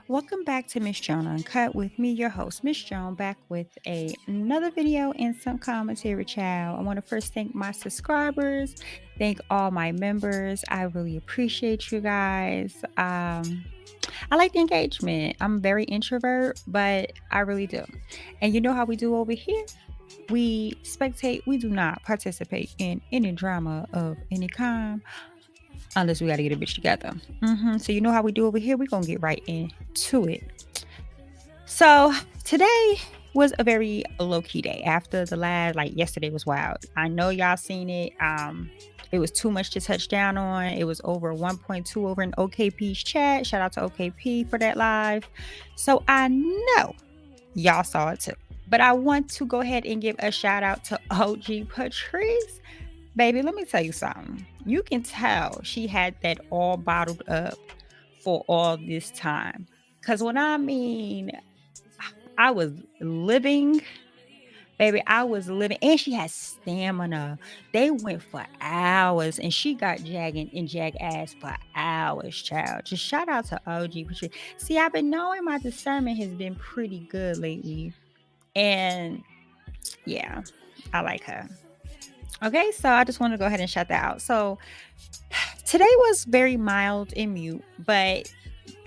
Welcome back to MsJoanieee Uncut with me, your host, Miss Joan, back with another video and some commentary, child. I want to first thank my subscribers, thank all my members. I really appreciate you guys. I like the engagement. I'm very introvert, but I really do. And you know how we do over here? We spectate. We do not participate in any drama of any kind unless we got to get a bitch together. So you know how we do over here? We're going to get right into it. So today was a very low-key day. After the last, yesterday was wild. I know y'all seen it. It was too much to touch down on. It was over 1.2 over in OKP's chat. Shout out to OKP for that live. So I know y'all saw it too. But I want to go ahead and give a shout out to OG Patrice. Baby, let me tell you something. You can tell she had that all bottled up for all this time. Because when I mean, I was living, baby, I was living. And she had stamina. They went for hours. And she got jagging and jag ass for hours, child. Just shout out to OG Patrice. See, I've been knowing my discernment has been pretty good lately. And yeah, I like her. Okay, so I just want to go ahead and shout that out. So today was very mild and mute, but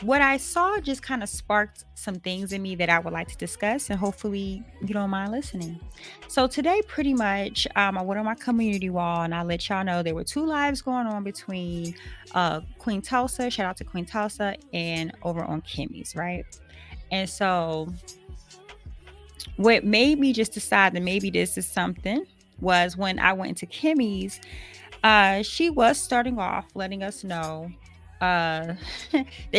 what I saw just kind of sparked some things in me that I would like to discuss, and hopefully you don't mind listening. So today, pretty much, I went on my community wall and I let y'all know there were 2 lives going on between Queen Tulsa, shout out to Queen Tulsa, and over on Kimmy's, right? And so what made me just decide that maybe this is something was when I went into Kimmy's, she was starting off letting us know that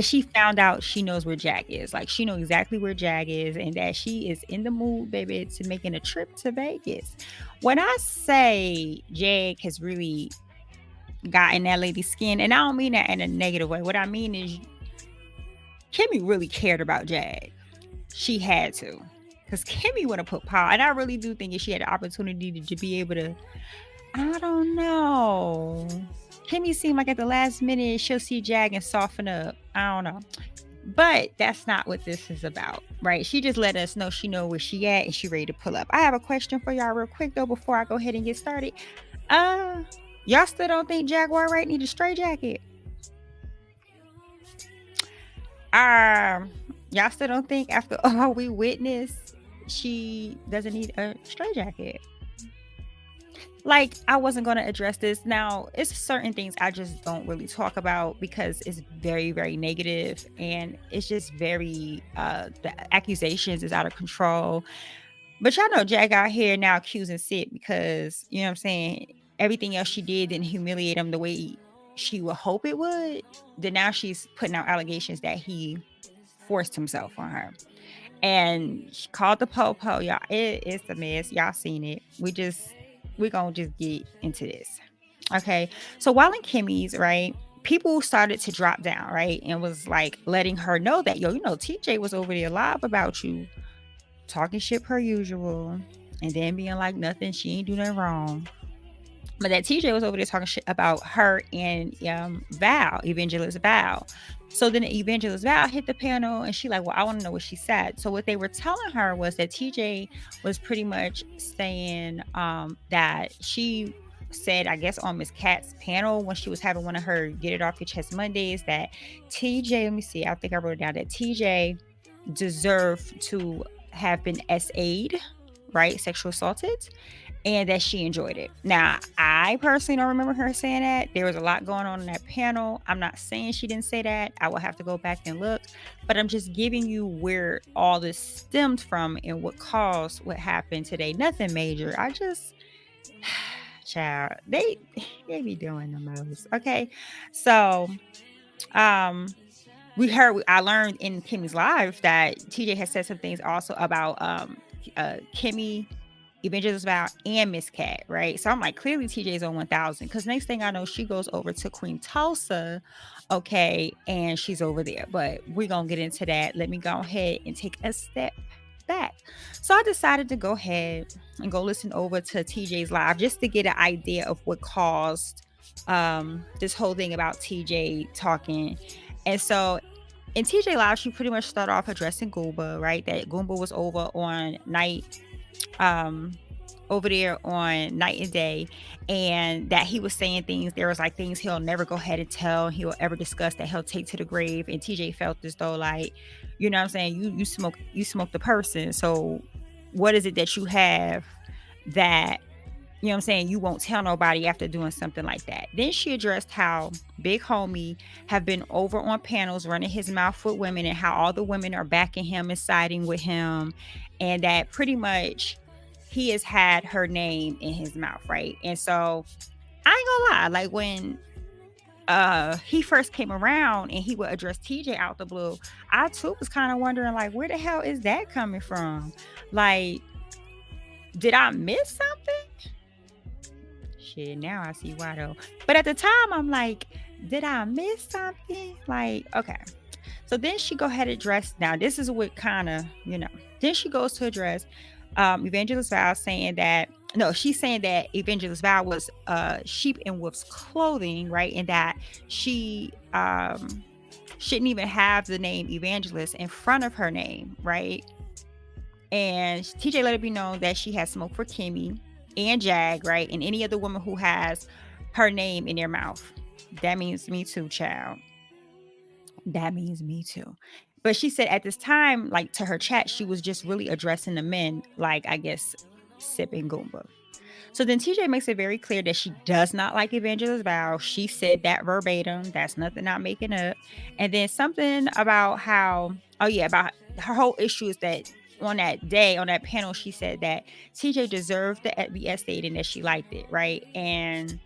she found out she knows where Jag is. Like, she knows exactly where Jag is and that she is in the mood, baby, to making a trip to Vegas. When I say Jag has really gotten that lady's skin, and I don't mean that in a negative way. What I mean is Kimmy really cared about Jag. She had to. Because Kimmy would have put power. And I really do think if she had the opportunity to be able to, I don't know. Kimmy seemed like at the last minute, she'll see Jag and soften up. I don't know. But that's not what this is about, right? She just let us know she know where she at and she ready to pull up. I have a question for y'all real quick, though, before I go ahead and get started. Y'all still don't think Jaguar Wright need a straight jacket? Y'all still don't think after all we witnessed, she doesn't need a straight jacket? Like, I wasn't going to address this. Now, it's certain things I just don't really talk about because it's very, very negative, and it's just very, the accusations is out of control. But y'all know Jag out here now accusing Sid because, you know what I'm saying, everything else she did didn't humiliate him the way she would hope it would. Then now she's putting out allegations that he forced himself on her. And she called the po-po, y'all. It's a mess. Y'all seen it. We're gonna just get into this. Okay. So while in Kimmy's, right, people started to drop down, right? And was like letting her know that, yo, you know, TJ was over there live about you, talking shit per usual, and then being like nothing, she ain't do nothing wrong. But that TJ was over there talking shit about her and Val, Evangelist Val. So then Evangelist Val hit the panel and she like, well, I want to know what she said. So what they were telling her was that TJ was pretty much saying that she said, I guess on Miss Kat's panel when she was having one of her Get It Off Your Chest Mondays, that TJ, let me see, I think I wrote it down, that TJ deserved to have been SA'd, right? Sexual assaulted. and that she enjoyed it. Now, I personally don't remember her saying that. There was a lot going on in that panel. I'm not saying she didn't say that. I will have to go back and look, but I'm just giving you where all this stemmed from and what caused what happened today. Nothing major. I just, child, they be doing the most. Okay, so I learned in Kimmy's live that TJ has said some things also about Kimmy, Evangelist Vow, and Miss Cat, right? So I'm like, clearly TJ's on 1000, because next thing I know, she goes over to Queen Tulsa, okay, and she's over there. But we're gonna get into that. Let me go ahead and take a step back. So I decided to go ahead and go listen over to TJ's live just to get an idea of what caused this whole thing about TJ talking. And so in TJ Live, she pretty much started off addressing Goomba, right? That Goomba was over there on Night and Day, and that he was saying things. There was like things he'll never go ahead and tell, he'll ever discuss, that he'll take to the grave. And TJ felt as though, like, you know what I'm saying, you smoke the person. So what is it that you have that, you know what I'm saying, you won't tell nobody after doing something like that? Then she addressed how Big Homie have been over on panels running his mouth with women, and how all the women are backing him and siding with him, and that pretty much he has had her name in his mouth, right? And so I ain't gonna lie, like when he first came around and he would address TJ out the blue, I too was kind of wondering, like, where the hell is that coming from? Like, did I miss something? Shit, now I see why though. But at the time, I'm like, did I miss something? Like, okay. So then she go ahead and address. Now this is what kind of, Then she goes to address Evangelist Val, saying that she's saying that Evangelist Val was sheep in wolf's clothing, right? And that she shouldn't even have the name Evangelist in front of her name, right? And TJ let it be known that she has smoke for Kimmy and Jag, right? And any other woman who has her name in their mouth. That means me too, child. That means me too. But she said at this time, like to her chat, she was just really addressing the men, like, I guess, sipping Goomba. So then TJ makes it very clear that she does not like Evangelist Val. She said that verbatim. That's nothing not making up. And then something about how, about her whole issue is that on that day, on that panel, she said that TJ deserved to be essayied and that she liked it, right? And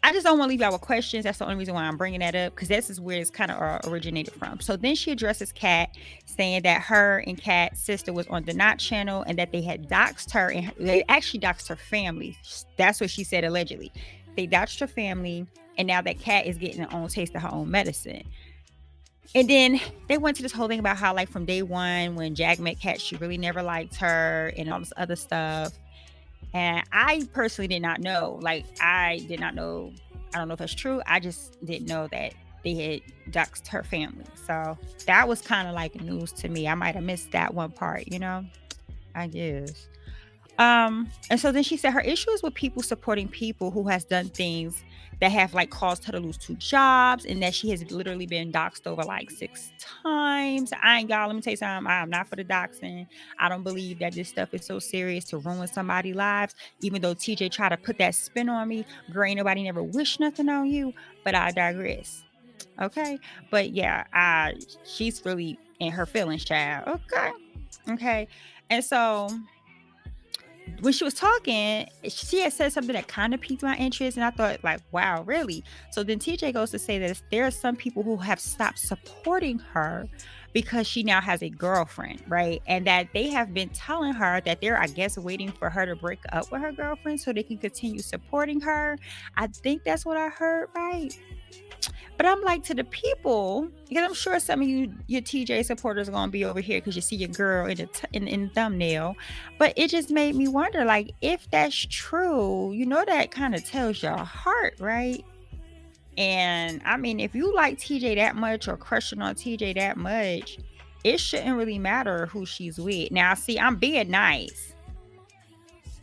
I just don't want to leave y'all with questions. That's the only reason why I'm bringing that up, because this is where it's kind of originated from. So then she addresses Kat, saying that her and Kat's sister was on the Not channel and that they had doxed her, and they actually doxed her family. That's what she said, allegedly. They doxed her family, and now that Kat is getting her own taste of her own medicine. And then they went to this whole thing about how, like, from day one, when Jag met Kat, she really never liked her and all this other stuff. And I personally did not know. Like, I did not know. I don't know if that's true. I just didn't know that they had doxed her family. So that was kind of like news to me. I might have missed that one part, I guess. And so then she said her issue is with people supporting people who has done things that have, like, caused her to lose 2 jobs, and that she has literally been doxed over like 6 times. Y'all, let me tell you something. I am not for the doxing. I don't believe that this stuff is so serious to ruin somebody's lives, even though TJ tried to put that spin on me. Girl, ain't nobody never wished nothing on you, but I digress. Okay. But yeah, she's really in her feelings, child. Okay. And so when she was talking, she had said something that kind of piqued my interest, and I thought, like, wow, really? So then TJ goes to say that there are some people who have stopped supporting her because she now has a girlfriend, right? And that they have been telling her that they're, I guess, waiting for her to break up with her girlfriend so they can continue supporting her. I think that's what I heard, right? But I'm like, to the people, because I'm sure some of you, your TJ supporters, are gonna be over here because you see your girl in the thumbnail. But it just made me wonder, like, if that's true, that kind of tells your heart, right? And I mean, if you like TJ that much or crushing on TJ that much, it shouldn't really matter who she's with. Now, see, I'm being nice.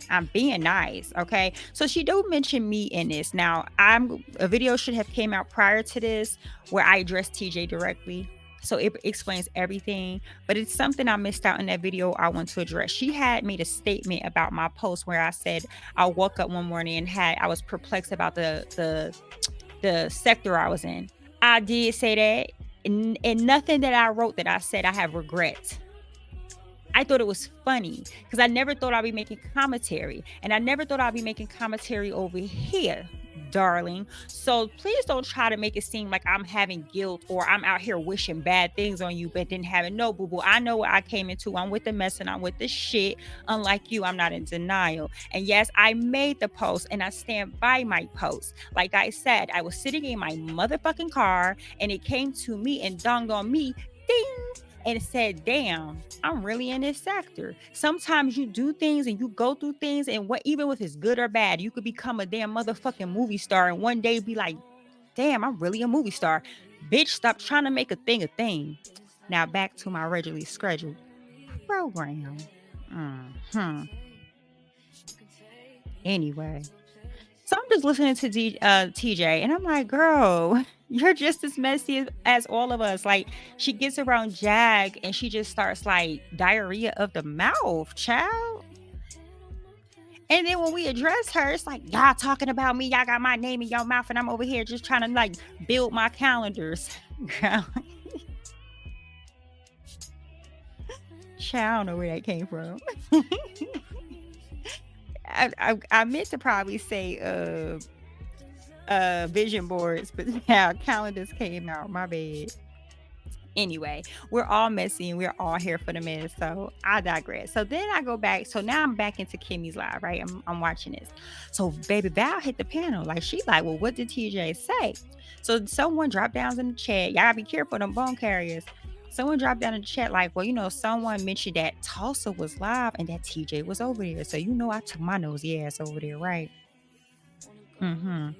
Okay? So she do mention me in this. Now, a video should have came out prior to this where I addressed TJ directly. So it explains everything, but it's something I missed out in that video I want to address. She had made a statement about my post where I said I woke up one morning and I was perplexed about the sector I was in. I did say that, and nothing that I wrote that I said I have regrets. I thought it was funny because I never thought I'd be making commentary, and I never thought I'd be making commentary over here, darling. So please don't try to make it seem like I'm having guilt or I'm out here wishing bad things on you, but didn't have it. No, boo boo. I know what I came into. I'm with the mess and I'm with the shit. Unlike you, I'm not in denial. And yes, I made the post and I stand by my post. Like I said, I was sitting in my motherfucking car and it came to me and dawned on me, ding. And it said, damn, I'm really in this sector. Sometimes you do things and you go through things, and what, even if it's good or bad, you could become a damn motherfucking movie star and one day be like, damn, I'm really a movie star. Bitch, stop trying to make a thing a thing. Now back to my regularly scheduled program. Anyway. So I'm just listening to TJ and I'm like, girl, you're just as messy as all of us. Like, she gets around Jag and she just starts like diarrhea of the mouth, child. And then when we address her, it's like, y'all talking about me. Y'all got my name in your mouth and I'm over here just trying to like build my calendars. Girl. Child, I don't know where that came from. I meant to probably say vision boards, but now calendars came out. My bad. Anyway, we're all messy and we're all here for the mess. So I digress. So then I go back. So now I'm back into Kimmy's live, right? I'm watching this. So baby Val hit the panel. Like, she's like, well, what did TJ say? So someone dropped down in the chat. Y'all gotta be careful of them bone carriers. Someone dropped down in the chat like, well, you know, someone mentioned that Tulsa was live and that TJ was over there. So you know I took my nosy ass over there, right? You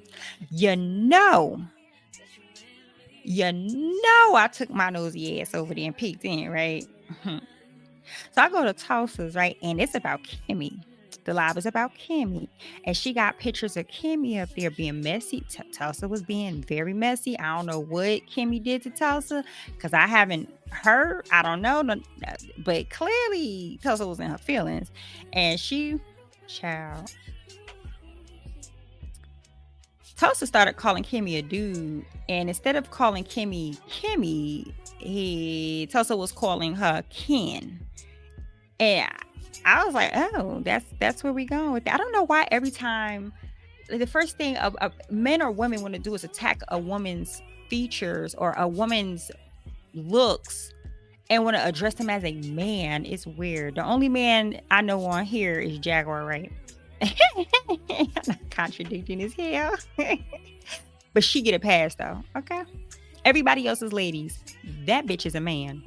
know I took my nosy ass over there and peeked in, right? So I go to Tulsa's, right? And it's about Kimmy. The live is about Kimmy. And she got pictures of Kimmy up there being messy. Tulsa was being very messy. I don't know what Kimmy did to Tulsa because I haven't heard. I don't know. But clearly Tulsa was in her feelings. And child. Tulsa started calling Kimmy a dude. And instead of calling Kimmy, Tulsa was calling her Ken. And I was like, oh, that's where we going with that. I don't know why every time the first thing men or women want to do is attack a woman's features or a woman's looks and want to address them as a man. It's weird. The only man I know on here is Jaguar, right? I'm not contradicting his hell. But she get a pass though, okay? Everybody else is ladies. That bitch is a man.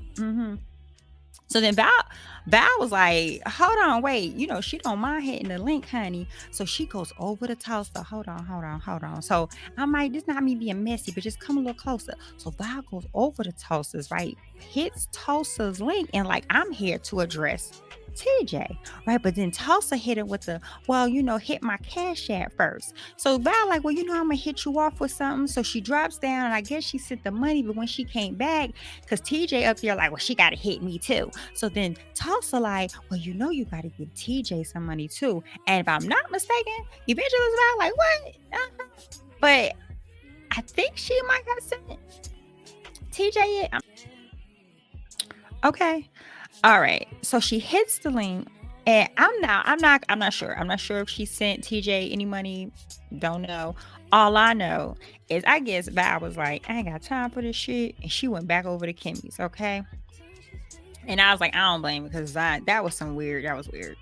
So then Val was like, hold on, wait, you know, she don't mind hitting the link, honey. So she goes over to Tulsa. Hold on. So I'm like, this not me being messy, but just come a little closer. So Val goes over to Tulsa's, right? Hits Tulsa's link and like, I'm here to address TJ, right? But then Tulsa hit it with the, well, you know, hit my Cash App first. So Val like, well, you know, I'm gonna hit you off with something. So she drops down and I guess she sent the money, but when she came back, because TJ up there like, well, she gotta hit me too. So then Tulsa like, well, you know, you gotta give TJ some money too. And if I'm not mistaken, Evangelist Val like, what? But I think she might have sent TJ it. Okay. All right. So she hits the link and I'm not sure. I'm not sure if she sent TJ any money. Don't know. All I know is I guess Val was like, I ain't got time for this shit. And she went back over to Kimmy's. Okay. And I was like, I don't blame her because that was weird.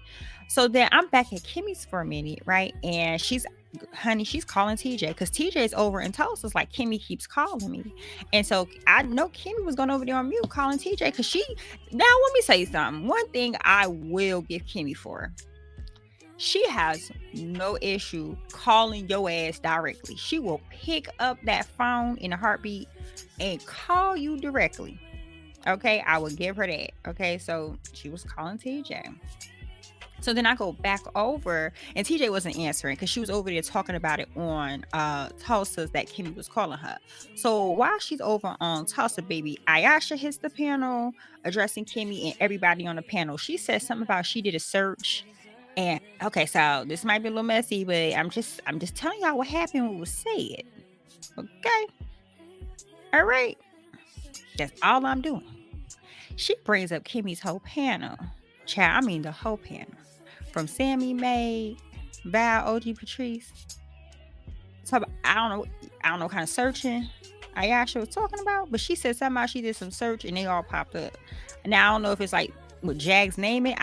So then I'm back at Kimmy's for a minute, right? And she's calling TJ because TJ is over in Tulsa. Like, Kimmy keeps calling me. And so I know Kimmy was going over there on mute calling TJ because now let me say something. One thing I will give Kimmy for. She has no issue calling your ass directly. She will pick up that phone in a heartbeat and call you directly. Okay, I will give her that. Okay, so she was calling TJ. So then I go back over, and TJ wasn't answering because she was over there talking about it on Tulsa's that Kimmy was calling her. So while she's over on Tulsa, baby, Ayasha hits the panel addressing Kimmy and everybody on the panel. She said something about she did a search. And okay, so this might be a little messy, but I'm just telling y'all what happened, what was said. Okay. All right. That's all I'm doing. She brings up Kimmy's whole panel. Child, I mean the whole panel. From Sammy May, Val, OG Patrice. So I don't know what kind of searching Ayasha was talking about, but she said somehow she did some search and they all popped up. Now I don't know if it's like with Jag's name it.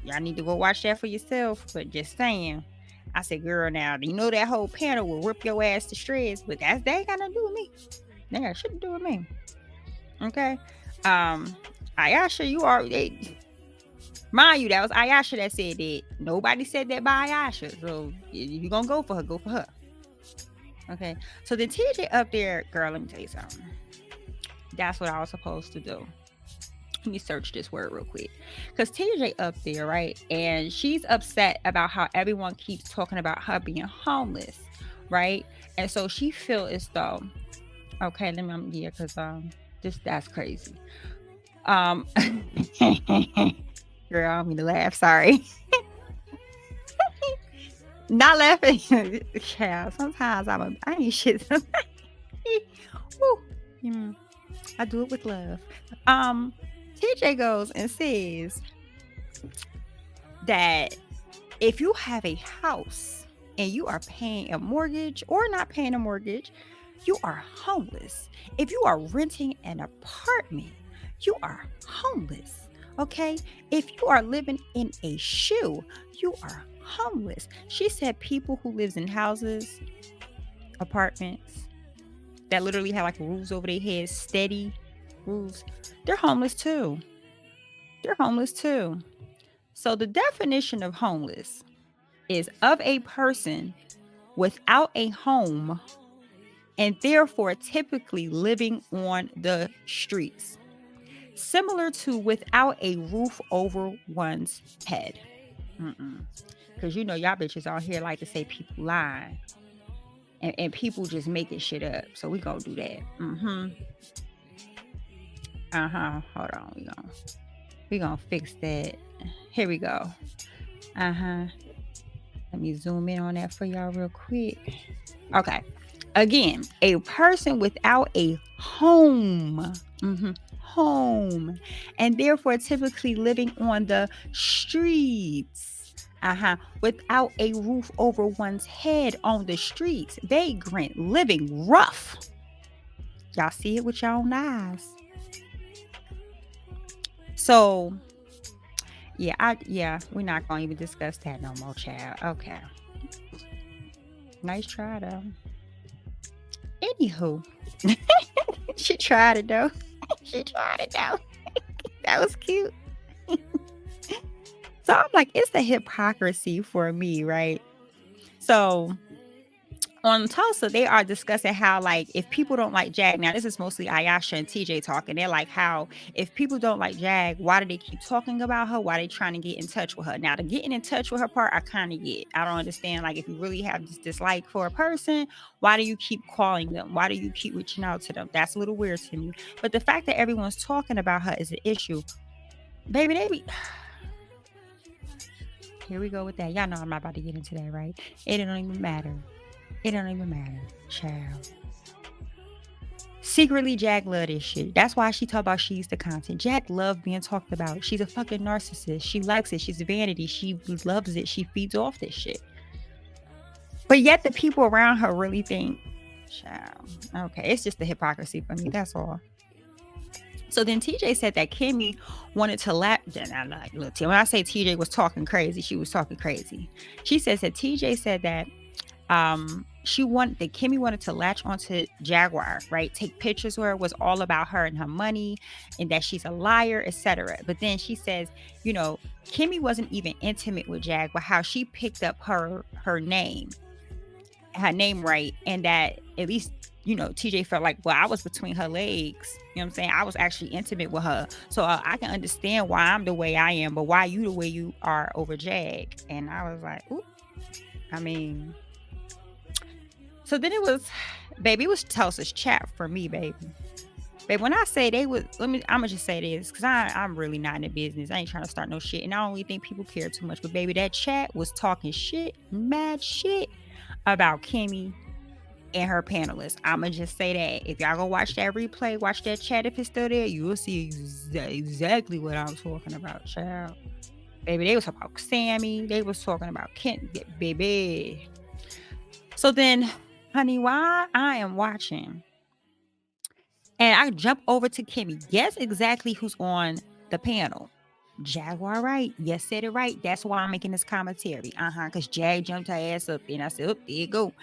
Y'all need to go watch that for yourself. But just saying, I said, girl, now you know that whole panel will rip your ass to shreds, but that ain't got nothing to do with me. They got shit to do with me. Okay. Ayasha, you are mind you, that was Ayasha that said that. Nobody said that by Ayasha. So if you're gonna go for her, go for her. Okay. So then TJ up there, girl, let me tell you something. That's what I was supposed to do. Let me search this word real quick. Because TJ up there, right? And she's upset about how everyone keeps talking about her being homeless, right? And so she feel as though, okay, let me, yeah, because that's crazy. Girl, I don't mean to laugh, sorry. Not laughing. Yeah, sometimes I ain't shit. I do it with love. TJ goes and says that if you have a house and you are paying a mortgage or not paying a mortgage, you are homeless. If you are renting an apartment, you are homeless. Okay? If you are living in a shoe, you are homeless. She said people who lives in houses, apartments that literally have like roofs over their heads, steady roofs, they're homeless too. They're homeless too. So the definition of homeless is of a person without a home and therefore typically living on the streets. Similar to without a roof over one's head. Because you know y'all bitches out here like to say people lying. And people just making shit up. So we gonna do that. Hold on. We gonna fix that. Here we go. Let me zoom in on that for y'all real quick. Okay. Again, a person without a home. Home. And therefore typically living on the streets. Without a roof over one's head on the streets. Vagrant, living rough. Y'all see it with your own eyes. So, we're not gonna even discuss that no more, child. Okay. Nice try though. Anywho, she tried it though. That was cute. So I'm like, it's the hypocrisy for me, right? So on Tulsa, they are discussing how, like, if people don't like Jag, now this is mostly Ayasha and TJ talking. They're like, how if people don't like Jag, why do they keep talking about her? Why are they trying to get in touch with her? Now, the getting in touch with her part, I kind of get. I don't understand. Like, if you really have this dislike for a person, why do you keep calling them? Why do you keep reaching out to them? That's a little weird to me. But the fact that everyone's talking about her is an issue. Baby, they be... Here we go with that. Y'all know I'm not about to get into that, right? It don't even matter. Child. Secretly, Jag love this shit. That's why she talk about she's the content. Jag love being talked about. She's a fucking narcissist. She likes it. She's a vanity. She loves it. She feeds off this shit. But yet the people around her really think, child, okay, it's just the hypocrisy for me. That's all. So then TJ said that Kimmy wanted to laugh. When I say TJ was talking crazy, she was talking crazy. She says that TJ said that Kimmy wanted to latch onto Jaguar, right? Take pictures where it was all about her and her money and that she's a liar, etc. But then she says, you know, Kimmy wasn't even intimate with Jag, but how she picked up her name right, and that at least TJ felt like, well, I was between her legs. You know what I'm saying? I was actually intimate with her. So I can understand why I'm the way I am, but why you the way you are over Jag? And I was like, ooh, I mean, so then it was, baby, it was Tulsa's chat for me, baby. But when I say they was, I'm gonna just say this, because I'm really not in the business. I ain't trying to start no shit. And I don't really think people care too much. But baby, that chat was talking shit, mad shit about Kimmy and her panelists. I'ma just say that. If y'all go watch that replay, watch that chat if it's still there, you will see exactly what I'm talking about, child. Baby, they was talking about Sammy. They was talking about Kent, baby. So then, honey, while I am watching, and I jump over to Kimmy, guess exactly who's on the panel. Jaguar, right? Yes, said it right. That's why I'm making this commentary. Because Jag jumped her ass up and I said, oh, there you go.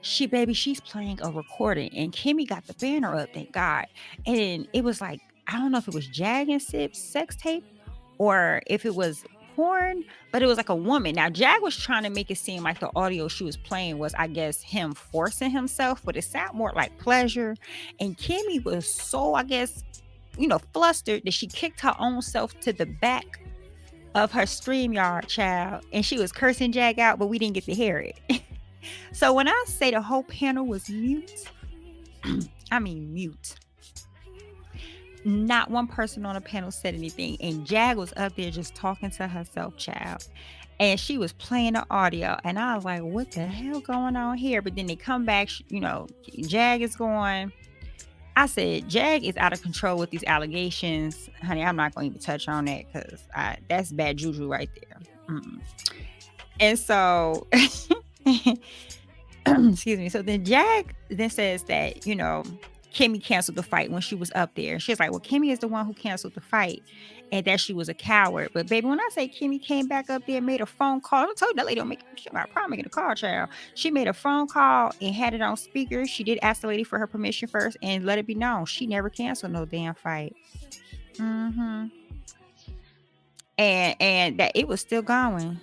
She's playing a recording and Kimmy got the banner up, thank God. And it was like, I don't know if it was Jag and Sip's sex tape or if it was porn, but it was like a woman. Now, Jag was trying to make it seem like the audio she was playing was, I guess, him forcing himself, but it sounded more like pleasure. And Kimmy was so, I guess, flustered that she kicked her own self to the back of her Streamyard, child, and she was cursing Jag out, but we didn't get to hear it. So when I say the whole panel was mute, I mean mute. Not one person on the panel said anything, and Jag was up there just talking to herself, child. And she was playing the audio, and I was like, what the hell going on here? But then they come back, Jag is going. I said, Jag is out of control with these allegations. Honey, I'm not going to even touch on that because that's bad juju right there. And so, excuse me. So then Jag then says that, Kimmy canceled the fight when she was up there. She's like, well, Kimmy is the one who canceled the fight and that she was a coward. But baby, when I say Kimmy came back up there and made a phone call, I told you that lady she got a problem making a call, child. She made a phone call and had it on speaker. She did ask the lady for her permission first and let it be known. She never canceled no damn fight. And that it was still going.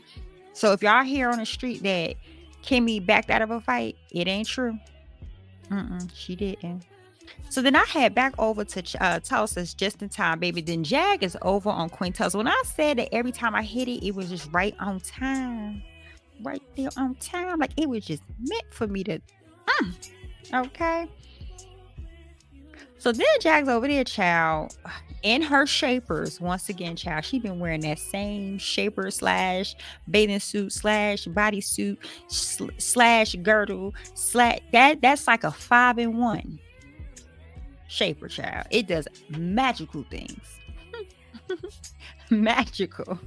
So if y'all hear on the street that Kimmy backed out of a fight, it ain't true. She didn't. So then I head back over to Tulsa's just in time, baby. Then Jag is over on Queen Tulsa. When I said that every time I hit it, it was just right on time. Right there on time. Like it was just meant for me to, okay. So then Jag's over there, child, in her shapers. Once again, child, she been wearing that same shaper / bathing suit / bodysuit / girdle / that's like a 5-in-1 shaper, child. It does magical things. Magical.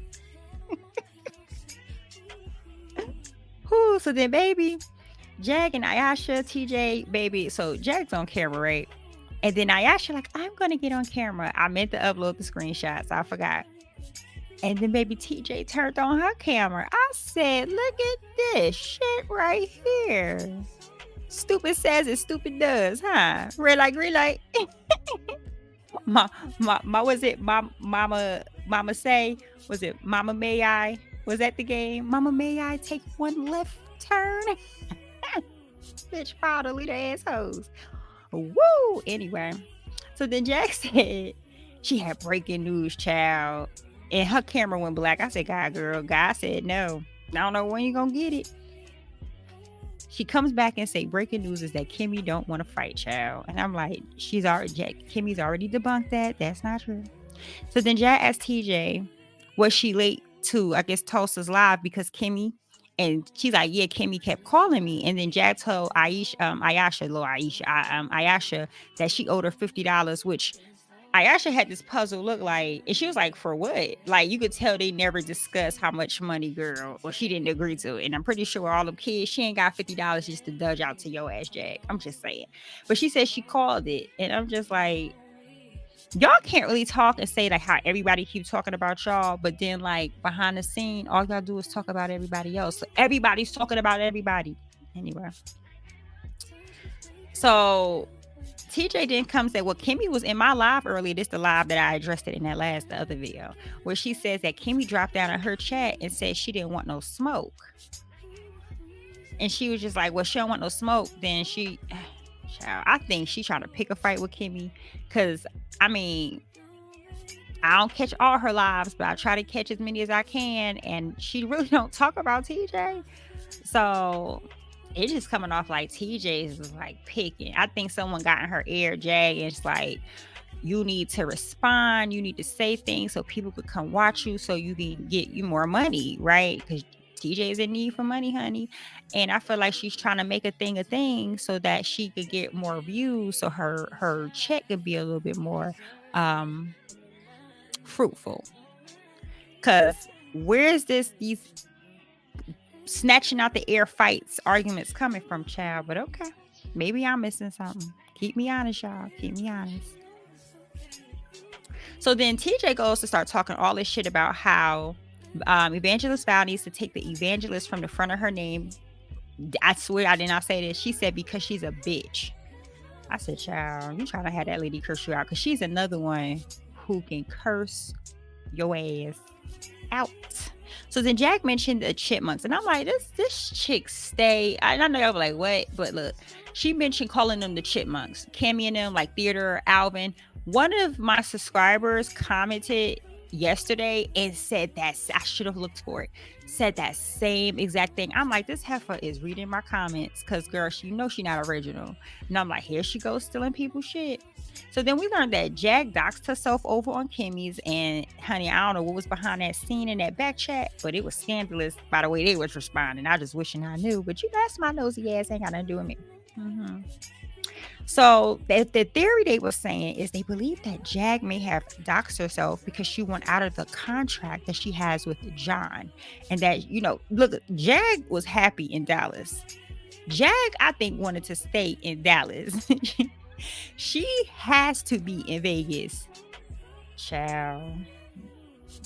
Whoo, so then baby, Jag and Ayesha, TJ, baby. So Jag's on camera, right? And then Ayesha like, I'm gonna get on camera. I meant to upload the screenshots. I forgot. And then baby TJ turned on her camera. I said, look at this shit right here. Stupid says it, stupid does, huh? Red light, green light. my was it mama say? Was it Mama May I? Was that the game? Mama May I take one left turn? Bitch, proud of leader assholes. Woo! Anyway, so then Jag said she had breaking news, child, and her camera went black. I said, God, girl. God said, no. I don't know when you gonna get it. She comes back and say, breaking news is that Kimmy don't want to fight, child. And I'm like, Kimmy's already debunked that. That's not true. So then Jag asked TJ, was she late to, I guess, Tulsa's live because Kimmy? And she's like, yeah, Kimmy kept calling me. And then Jag told Ayesha that she owed her $50, which Ayesha had this puzzle look like, and she was like, for what? Like, you could tell they never discussed how much money, girl. Well, she didn't agree to it. And I'm pretty sure all them kids, she ain't got $50 just to dodge out to your ass, Jag. I'm just saying. But she said she called it. And I'm just like, y'all can't really talk and say like how everybody keeps talking about y'all, but then like behind the scene, all y'all do is talk about everybody else. So everybody's talking about everybody. Anyway. So TJ then comes that, well, Kimmy was in my live earlier. This is the live that I addressed it in the other video, where she says that Kimmy dropped down in her chat and said she didn't want no smoke. And she was just like, well, she don't want no smoke. Then she Child, I think she's trying to pick a fight with Kimmy. Cause I mean, I don't catch all her lives, but I try to catch as many as I can. And she really don't talk about TJ. So it's just coming off like TJ is like picking. I think someone got in her ear, Jag, and it's like, you need to respond. You need to say things so people could come watch you so you can get you more money, right? Because TJ is in need for money, honey. And I feel like she's trying to make a thing so that she could get more views so her check could be a little bit more fruitful. Because where's these snatching out the air fights arguments coming from, child? But okay, maybe I'm missing something. Keep me honest, y'all. Keep me honest. So then TJ goes to start talking all this shit about how Evangelist Val needs to take the evangelist from the front of her name. I swear I did not say this. She said because she's a bitch. I said, child, you trying to have that lady curse you out, because she's another one who can curse your ass out. So then Jack mentioned the chipmunks, and I'm like, this chick stay. I know y'all be like, what? But look, she mentioned calling them the chipmunks. Kimmy and them, like Theodore, Alvin. One of my subscribers commented yesterday and said that, I should have looked for it, said that same exact thing. I'm like, this heifer is reading my comments, because girl, she knows she not original. And I'm like, here she goes stealing people's shit. So then we learned that Jag doxed herself over on Kimmy's, and honey, I don't know what was behind that scene in that back chat, but it was scandalous by the way they was responding. I just wishing I knew, but you know, that's my nosy ass, ain't got nothing to do with me. So the theory they were saying is they believe that Jag may have doxed herself because she went out of the contract that she has with John. And that, you know, look, Jag was happy in Dallas. Jag, I think, wanted to stay in Dallas. She has to be in Vegas. Child,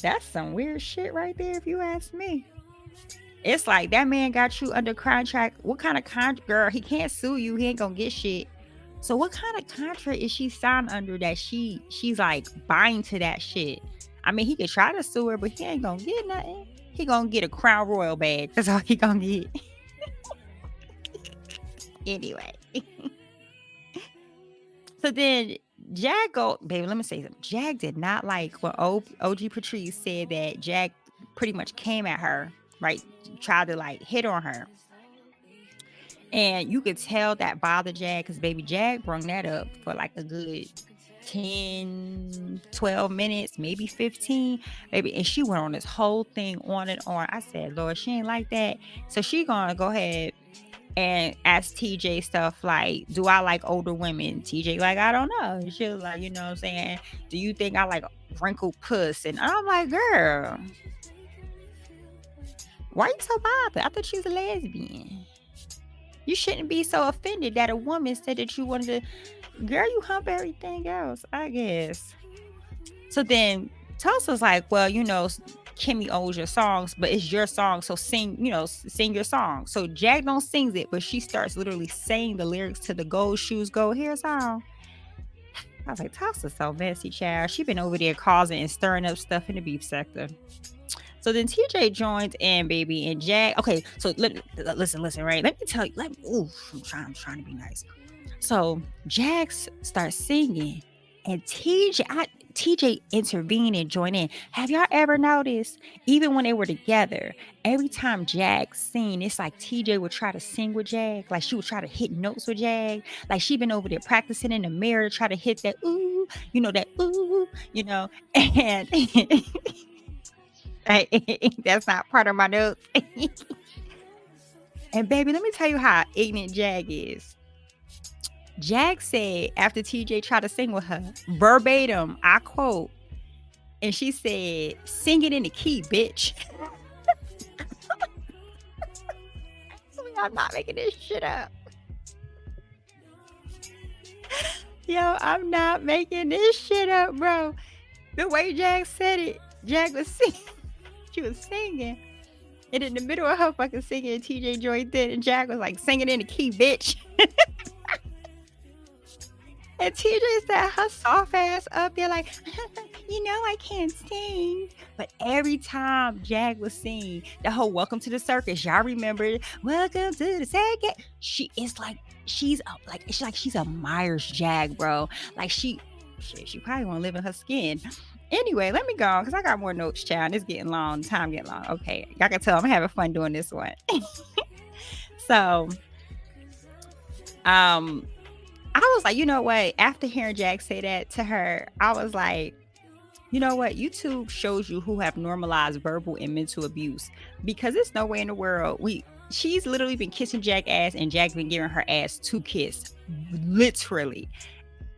that's some weird shit right there, if you ask me. It's like that man got you under contract. What kind of contract? Girl, he can't sue you. He ain't gonna get shit. So what kind of contract is she signed under that she's like buying to that shit? I mean, he could try to sue her, but he ain't gonna get nothing. He gonna get a Crown Royal badge. That's all he gonna get. Anyway. So then Jag baby, let me say something. Jag did not like when OG Patrice said that Jag pretty much came at her, right? Tried to like hit on her. And you could tell that bothered Jag, because baby, Jag brung that up for like a good 10, 12 minutes, maybe 15, baby. And she went on this whole thing on and on. I said, Lord, she ain't like that. So she gonna go ahead and ask TJ stuff like, do I like older women? TJ like, I don't know. And she was like, you know what I'm saying? Do you think I like wrinkled puss? And I'm like, girl, why you so bothered? I thought she was a lesbian. You shouldn't be so offended that a woman said that you wanted to. Girl, you hump everything else, I guess. So then Tulsa's like, well, you know, Kimmy owes your songs, but it's your song, so sing, you know, sing your song. So Jag don't sings it, but she starts literally saying the lyrics to the Gold Shoes Gold Hair song. I was like, Tulsa's so messy, child. She been over there causing and stirring up stuff in the beef sector. So then TJ joins in, baby, and Jag. Okay, so listen, right? Let me tell you. I'm trying to be nice. So Jag starts singing, and TJ intervened and joined in. Have y'all ever noticed, even when they were together, every time Jag sing, it's like TJ would try to sing with Jag, like she would try to hit notes with Jag, like she been over there practicing in the mirror to try to hit that ooh, you know, that ooh, you know, and. That's not part of my notes. And baby, let me tell you how ignorant Jag is. Jag said after TJ tried to sing with her, verbatim, I quote, and she said, sing it in the key, bitch. I'm not making this shit up. Yo, I'm not making this shit up, bro. The way Jag said it, Jag was singing. She was singing, and in the middle of her fucking singing, TJ joined in, and Jag was like, singing in the key, bitch. And TJ said her soft ass up there like, you know I can't sing. But every time Jag was singing, the whole welcome to the circus, y'all remember, welcome to the circus. She is like, she's she's a Myers Jag, bro. Like she probably won't live in her skin. Anyway, let me go because I got more notes, child. It's getting long. Time getting long. Okay, y'all can tell I'm having fun doing this one. So, I was like, you know what? After hearing Jack say that to her, I was like, you know what? YouTube shows you who have normalized verbal and mental abuse, because there's no way in the world she's literally been kissing Jack ass and Jack been giving her ass to kiss. Literally.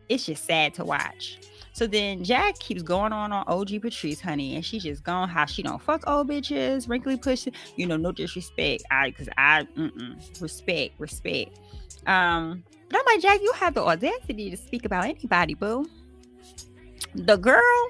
It's just sad to watch. So then Jack keeps going on OG Patrice, honey, and she's just going how she don't fuck old bitches, wrinkly pussy, no disrespect. Respect. But I'm like, Jack, you have the audacity to speak about anybody, boo. The girl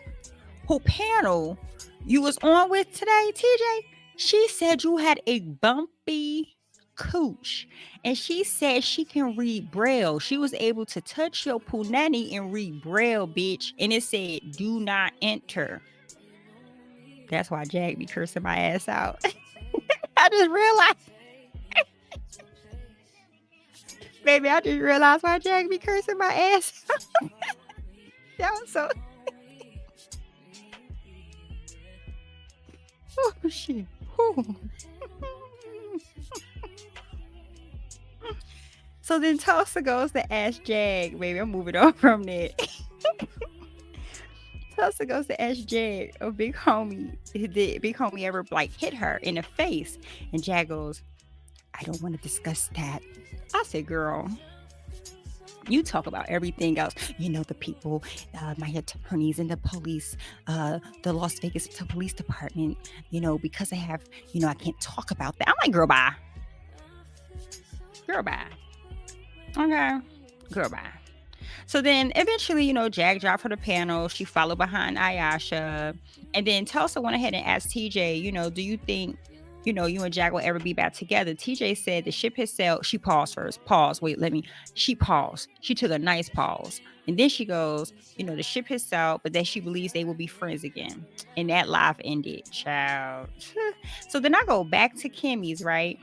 who panel you was on with today, TJ, she said you had a bumpy cooch, and she said she can read Braille. She was able to touch your punani and read Braille, bitch, and it said do not enter. That's why Jack be cursing my ass out. I just realized baby, I just realized why Jack be cursing my ass out. That was so oh shit. Ooh. So then Tulsa goes to ask Jag, baby, I'm moving on from that. Tulsa goes to ask Jag, a big homie, did big homie ever like hit her in the face? And Jag goes, I don't want to discuss that. I said, girl, you talk about everything else. The people, my attorneys and the police, the Las Vegas police department, because I have, I can't talk about that. I'm like, girl, bye. Girl, bye. Okay. Girl, bye. So then eventually, Jag dropped her the panel. She followed behind Ayasha. And then Tulsa went ahead and asked TJ, do you think, you and Jag will ever be back together? TJ said the ship has sailed. She paused first. She paused. She took a nice pause. And then she goes, the ship has sailed, but that she believes they will be friends again. And that live ended, child. So then I go back to Kimmy's, right?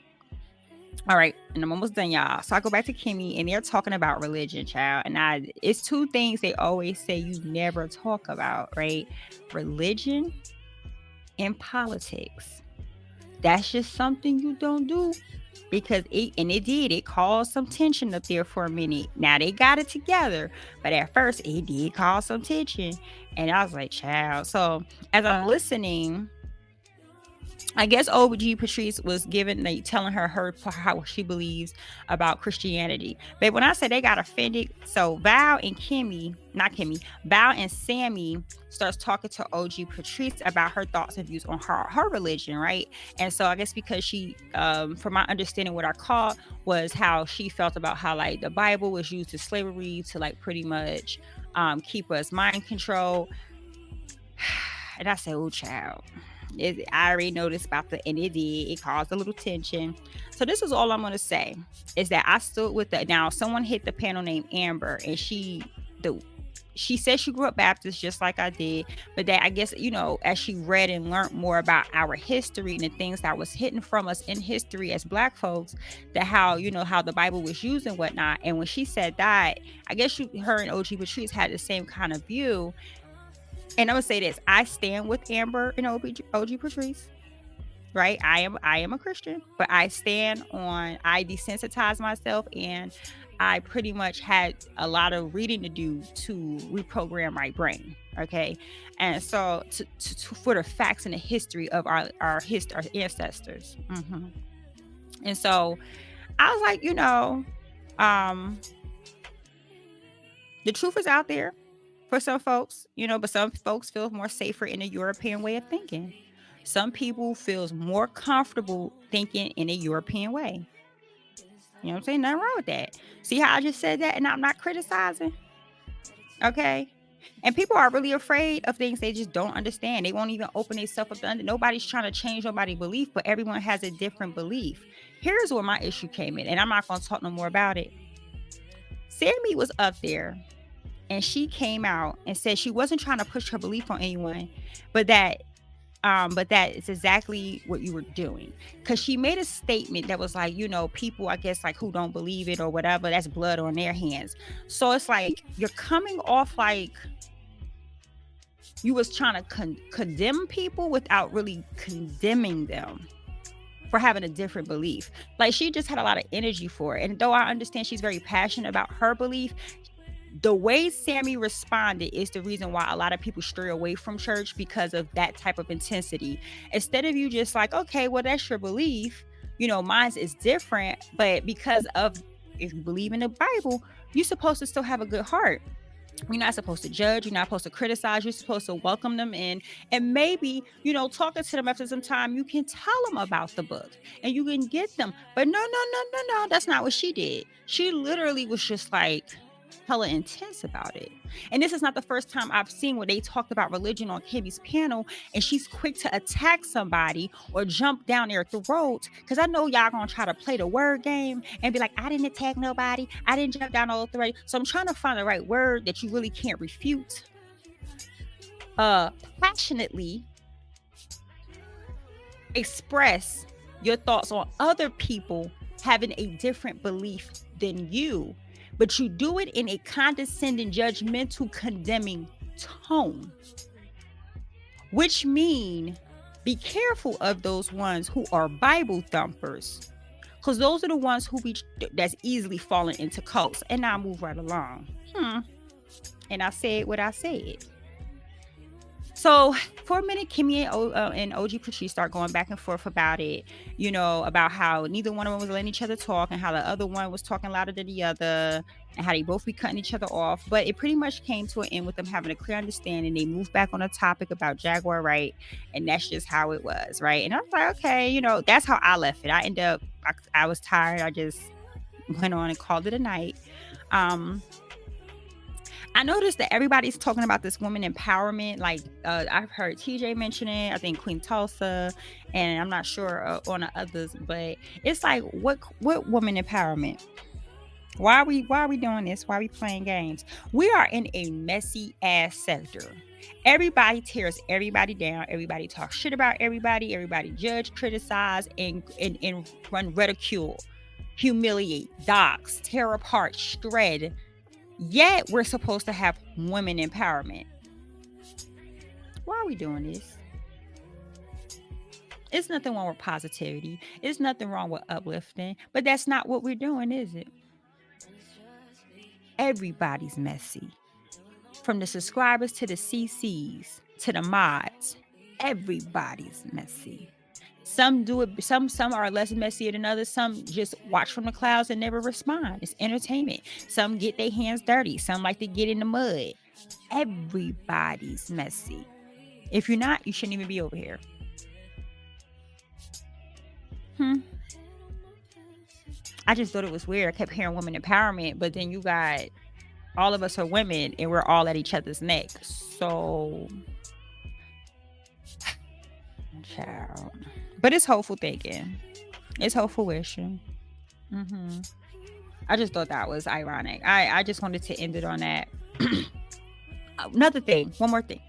All right, and I'm almost done, y'all. So I go back to Kimmy, and they're talking about religion, child. And it's two things they always say you never talk about, right? Religion and politics. That's just something you don't do, because it caused some tension up there for a minute. Now they got it together, but at first it did cause some tension. And I was like, child. So as I'm listening, I guess OG Patrice was telling her how she believes about Christianity. But when I say they got offended, so Val and Sammy starts talking to OG Patrice about her thoughts and views on her religion, right? And so I guess because she, from my understanding, what I caught was how she felt about how like the Bible was used to slavery to like pretty much keep us mind control. And I said, oh, child. I already noticed about and it caused a little tension. So this is all I'm going to say is that I stood with now someone hit the panel named Amber, and she said she grew up Baptist just like I did, but that I guess, as she read and learned more about our history and the things that was hidden from us in history as Black folks, that how the Bible was used and whatnot. And when she said that, I guess her and OG Patrice had the same kind of view. And I'm gonna say this: I stand with Amber and OG Patrice, right? I am a Christian, but I stand on. I desensitized myself, and I pretty much had a lot of reading to do to reprogram my brain. Okay, and so for the facts and the history of our ancestors. Mm-hmm. And so I was like, the truth is out there for some folks, but some folks feel more safer in a European way of thinking. Some people feels more comfortable thinking in a European way. You know what I'm saying? Nothing wrong with that. See how I just said that and I'm not criticizing? Okay. And people are really afraid of things they just don't understand. They won't even open themselves up to nobody's trying to change nobody's belief, but everyone has a different belief. Here's where my issue came in, and I'm not going to talk no more about it. Sammy was up there, and she came out and said she wasn't trying to push her belief on anyone, but that But that is exactly what you were doing. Because she made a statement that was like, people, I guess, like, who don't believe it or whatever, that's blood on their hands. So it's like you're coming off like you was trying to condemn people without really condemning them for having a different belief. Like, she just had a lot of energy for it. And though I understand she's very passionate about her belief, the way Sammy responded is the reason why a lot of people stray away from church, because of that type of intensity. Instead of you just like, okay, well, that's your belief, mine is different, but because of, if you believe in the Bible, you're supposed to still have a good heart. You're not supposed to judge. You're not supposed to criticize. You're supposed to welcome them in. And maybe, talking to them after some time, you can tell them about the book and you can get them. But no. That's not what she did. She literally was just like hella intense about it. And this is not the first time I've seen where they talked about religion on Kimmy's panel and she's quick to attack somebody or jump down their throat. Because I know y'all gonna try to play the word game and be like, I didn't attack nobody, I didn't jump down all the throat. So I'm trying to find the right word that you really can't refute. Passionately express your thoughts on other people having a different belief than you, but you do it in a condescending, judgmental, condemning tone, which mean be careful of those ones who are Bible thumpers, because those are the ones that's easily falling into cults. And I'll move right along. And I said what I said. So for a minute, Kimmy and OG Patrice start going back and forth about it, about how neither one of them was letting each other talk and how the other one was talking louder than the other and how they both be cutting each other off. But it pretty much came to an end with them having a clear understanding. They moved back on a topic about Jaguar, Wright, and that's just how it was, right? And I was like, okay, that's how I left it. I was tired. I just went on and called it a night. I noticed that everybody's talking about this woman empowerment. Like, I've heard TJ mention it. I think Queen Tulsa, and I'm not sure on the others. But it's like, what woman empowerment? Why are we doing this? Why are we playing games? We are in a messy ass sector. Everybody tears everybody down. Everybody talks shit about everybody. Everybody judge, criticize, and run ridicule, humiliate, dox, tear apart, shred. Yet we're supposed to have women empowerment. Why are we doing this? It's nothing wrong with positivity. It's nothing wrong with uplifting. But that's not what we're doing, is it? Everybody's messy. From the subscribers to the CCs to the mods. Everybody's messy. Some do it. Some are less messier than others. Some just watch from the clouds and never respond. It's entertainment. Some get their hands dirty. Some like to get in the mud. Everybody's messy. If you're not, you shouldn't even be over here. I just thought it was weird. I kept hearing women empowerment, but then you got all of us are women and we're all at each other's neck. So, child. But it's hopeful thinking. It's hopeful wishing. I just thought that was ironic. I just wanted to end it on that. Another thing. One more thing.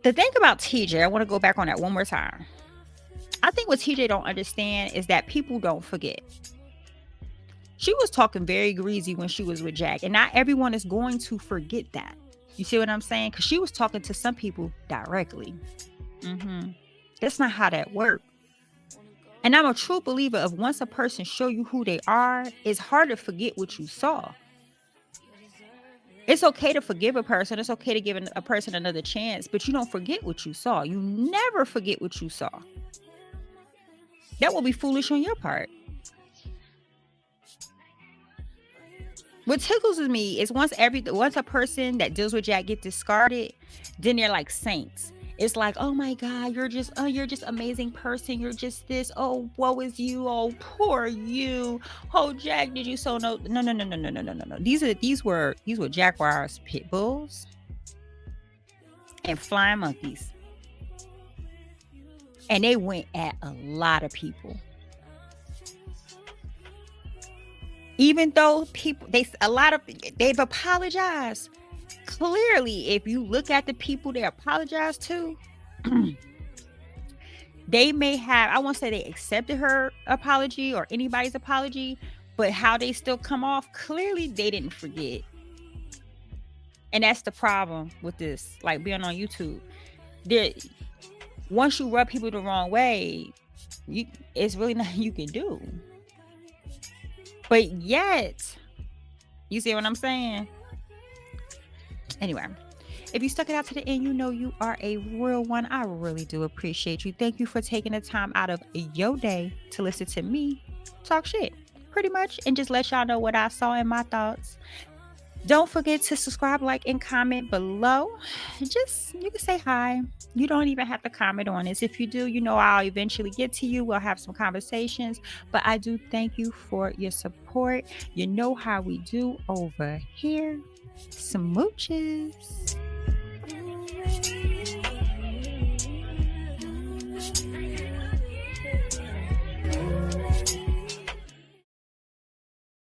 The thing about TJ, I want to go back on that one more time. I think what TJ don't understand is that people don't forget. She was talking very greasy when she was with Jack, and not everyone is going to forget that. You see what I'm saying? Because she was talking to some people directly. That's not how that works. And I'm a true believer of once a person show you who they are, it's hard to forget what you saw. It's okay to forgive a person. It's okay to give a person another chance, but you don't forget what you saw. You never forget what you saw. That will be foolish on your part. What tickles me is once a person that deals with Jack get discarded, then they're like saints. It's like, oh my God, you're just amazing person. You're just this. Oh, woe is you. Oh, poor you. Oh, Jack, did you so no? No. These were Jaguars, pit bulls, and flying monkeys, and they went at a lot of people. Even though they've apologized. clearly, if you look at the people they apologized to, they may have, I won't say they accepted her apology or anybody's apology, but how they still come off, clearly they didn't forget. And that's the problem with this, like being on YouTube. Once you rub people the wrong way, it's really nothing you can do. But yet, you see what I'm saying? Anyway, if you stuck it out to the end, you know you are a real one. I really do appreciate you. Thank you for taking the time out of your day to listen to me talk shit, pretty much, and just let y'all know what I saw and my thoughts. Don't forget to subscribe, like, and comment below. Just, you can say hi. You don't even have to comment on this. If you do, you know I'll eventually get to you. We'll have some conversations. But I do thank you for your support. You know how we do over here. Smooches.